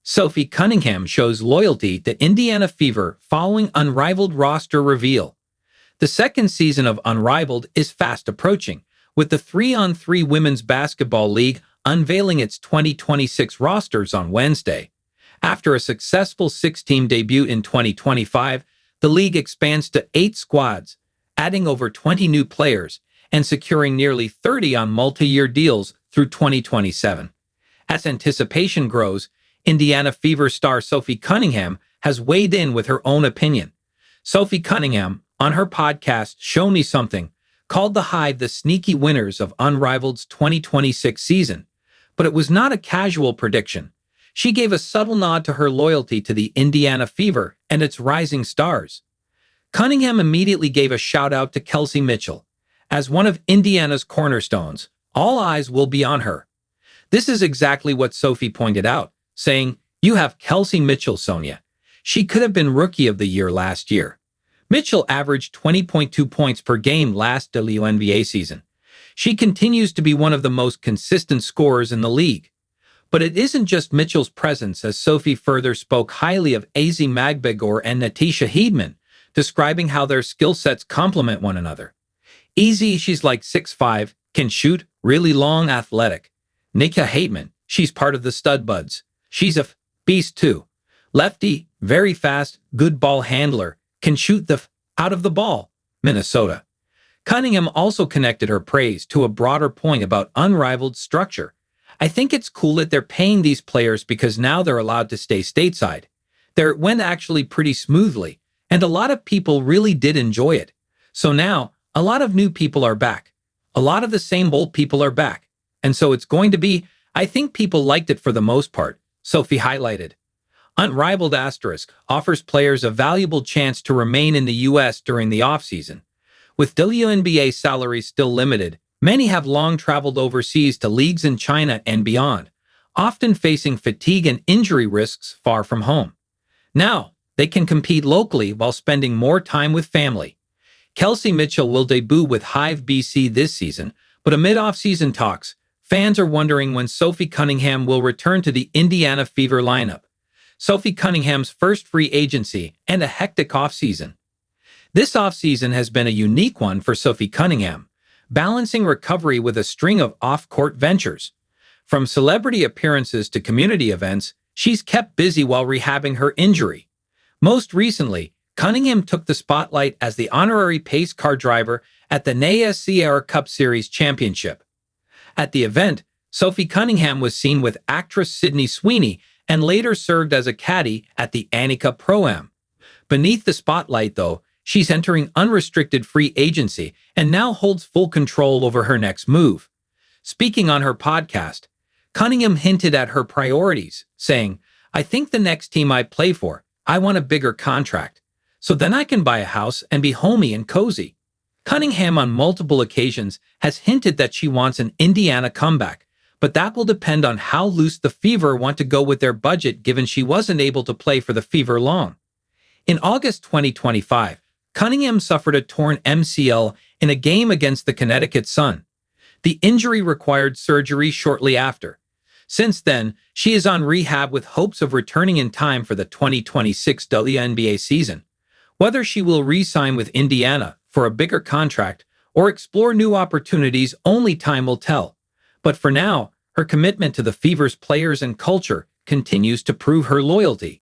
Sophie Cunningham shows loyalty to Indiana Fever following Unrivaled roster reveal. The second season of Unrivaled is fast approaching, with the 3-on-3 Women's Basketball League unveiling its 2026 rosters on Wednesday. After a successful 6-team debut in 2025, the league expands to 8 squads, adding over 20 new players and securing nearly 30 on multi-year deals through 2027. As anticipation grows, Indiana Fever star Sophie Cunningham has weighed in with her own opinion. Sophie Cunningham, on her podcast Show Me Something, called the Hive the sneaky winners of Unrivaled's 2026 season. But it was not a casual prediction. She gave a subtle nod to her loyalty to the Indiana Fever and its rising stars. Cunningham immediately gave a shout-out to Kelsey Mitchell. As one of Indiana's cornerstones, all eyes will be on her. This is exactly what Sophie pointed out, saying, "You have Kelsey Mitchell, Sonia. She could have been Rookie of the Year last year." Mitchell averaged 20.2 points per game last WNBA season. She continues to be one of the most consistent scorers in the league. But it isn't just Mitchell's presence, as Sophie further spoke highly of AZ Magbegor and Natisha Heedman, describing how their skill sets complement one another. Easy, she's like 6'5", can shoot, really long, athletic. Nika Heidman, she's part of the stud buds. She's a beast too. Lefty, very fast, good ball handler, can shoot the out of the ball. Minnesota. Cunningham also connected her praise to a broader point about Unrivaled structure. "I think it's cool that they're paying these players because now they're allowed to stay stateside. It went actually pretty smoothly, and a lot of people really did enjoy it. So now, a lot of new people are back. A lot of the same old people are back. And so it's going to be, I think people liked it for the most part," Sophie highlighted. Unrivaled Asterisk offers players a valuable chance to remain in the U.S. during the offseason. With WNBA salaries still limited, many have long traveled overseas to leagues in China and beyond, often facing fatigue and injury risks far from home. Now, they can compete locally while spending more time with family. Kelsey Mitchell will debut with Hive BC this season, but amid off-season talks, fans are wondering when Sophie Cunningham will return to the Indiana Fever lineup. Sophie Cunningham's first free agency and a hectic offseason. This offseason has been a unique one for Sophie Cunningham, balancing recovery with a string of off-court ventures. From celebrity appearances to community events, she's kept busy while rehabbing her injury. Most recently, Cunningham took the spotlight as the honorary pace car driver at the NAIA Sierra Cup Series Championship. At the event, Sophie Cunningham was seen with actress Sydney Sweeney and later served as a caddy at the Annika Pro-Am. Beneath the spotlight, though, she's entering unrestricted free agency and now holds full control over her next move. Speaking on her podcast, Cunningham hinted at her priorities, saying, "I think the next team I play for, I want a bigger contract. So then I can buy a house and be homey and cozy." Cunningham on multiple occasions has hinted that she wants an Indiana comeback, but that will depend on how loose the Fever want to go with their budget given she wasn't able to play for the Fever long. In August 2025, Cunningham suffered a torn MCL in a game against the Connecticut Sun. The injury required surgery shortly after. Since then, she is on rehab with hopes of returning in time for the 2026 WNBA season. Whether she will re-sign with Indiana for a bigger contract or explore new opportunities, only time will tell. But for now, her commitment to the Fever's players and culture continues to prove her loyalty.